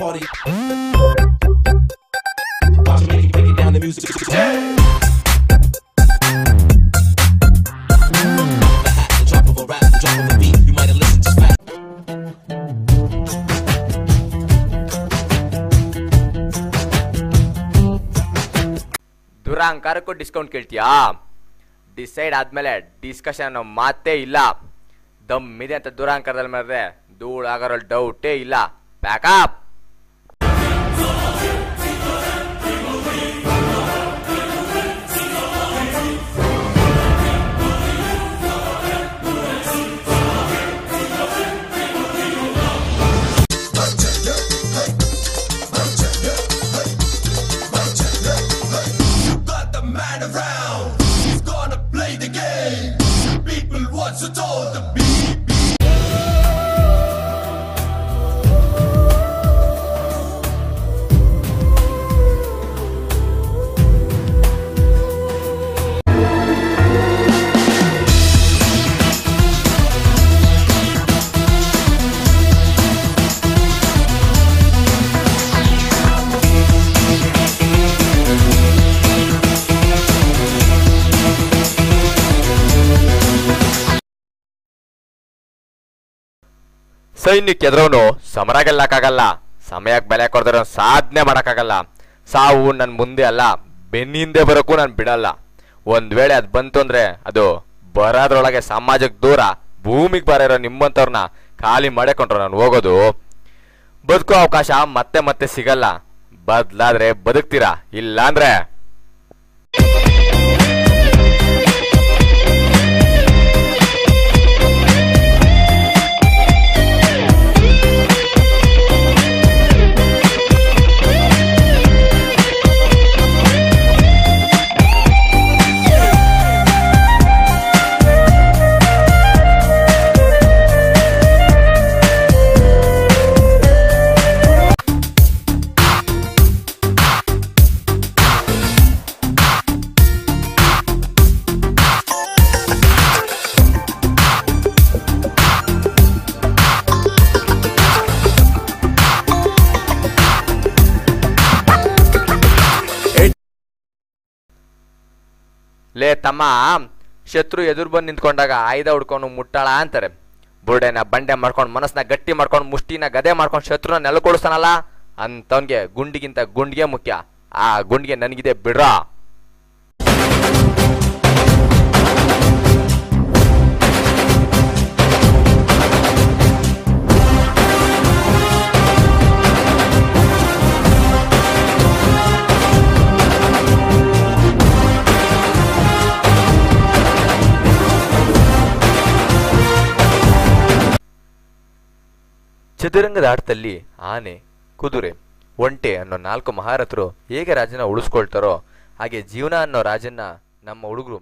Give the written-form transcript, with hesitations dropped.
party. Watch me break it down the music. The drop of a rap, the drop of a beat. You might have listened to fast. ದುರಾಂಕಾರಕ್ಕೂ discount ಕೇಳ್ತೀಯಾ? Decide ಆದ್ಮೇಲೆ discussion ಮಾತೇ ಇಲ್ಲ. ದಮ್ ಇದೆ ಅಂತ ದುರಾಂಕಾರದಲ್ಲಿ ಮಾಡಿದ್ರೆ ಧೂಳಾಗೋರಲ್ಲಿ ಡೌಟೇ ಇಲ್ಲ. ಪ್ಯಾಕಪ್. ಸೈನ್ಯಕ್ಕೆ ಎದುರೋನು ಸಮರ ಗೆಲ್ಲಕ್ಕಾಗಲ್ಲ. ಸಮಯಕ್ಕೆ ಬೆಲೆ ಕೊಡದಿರೋ ಸಾಧನೆ ಮಾಡೋಕ್ಕಾಗಲ್ಲ. ಸಾವು ನನ್ನ ಮುಂದೆ ಅಲ್ಲ, ಬೆನ್ನಿಂದೆ ಬರೋಕ್ಕೂ ನಾನು ಬಿಡಲ್ಲ. ಒಂದ್ ವೇಳೆ ಅದು ಬಂತು ಅಂದ್ರೆ ಅದು ಬರೋದ್ರೊಳಗೆ ಸಮಾಜಕ್ಕೆ ದೂರ, ಭೂಮಿಗೆ ಬರೋ ನಿಮ್ಮಂಥವ್ರನ್ನ ಖಾಲಿ ಮಾಡಿಕೊಂಡ್ರು ನಾನು ಹೋಗೋದು. ಬದುಕೋ ಅವಕಾಶ ಮತ್ತೆ ಮತ್ತೆ ಸಿಗಲ್ಲ. ಬದಲಾದ್ರೆ ಬದುಕ್ತೀರಾ, ಇಲ್ಲ ಅಂದ್ರೆ ಲೇ ತಮ್ಮ, ಶತ್ರು ಎದುರು ಬಂದು ನಿಂತ್ಕೊಂಡಾಗ ಆಯುಧ ಹುಡ್ಕೊಂಡು ಮುಟ್ಟಾಳ ಅಂತಾರೆ. ಬುರ್ಡೆನ ಬಂಡೆ ಮಾಡ್ಕೊಂಡು ಮನಸ್ಸನ್ನ ಗಟ್ಟಿ ಮಾಡ್ಕೊಂಡು ಮುಷ್ಟಿನ ಗದೆ ಮಾಡ್ಕೊಂಡು ಶತ್ರುನ ನೆಲಕೊಡಿಸ್ತಾನಲ್ಲ ಅಂತವನ್ಗೆ ಗುಂಡಿಗಿಂತ ಗುಂಡಿಗೆ ಮುಖ್ಯ. ಆ ಗುಂಡಿಗೆ ನನಗಿದೆ ಬಿಡ್ರ. ಚದುರಂಗದ ಆಟದಲ್ಲಿ ಆನೆ, ಕುದುರೆ, ಒಂಟೆ ಅನ್ನೋ 4 ಮಹಾರಥರು ಹೇಗೆ ರಾಜನ ಉಳಿಸ್ಕೊಳ್ತಾರೋ ಹಾಗೆ ಜೀವನ ಅನ್ನೋ ರಾಜನ್ನ ನಮ್ಮ ಹುಡುಗರು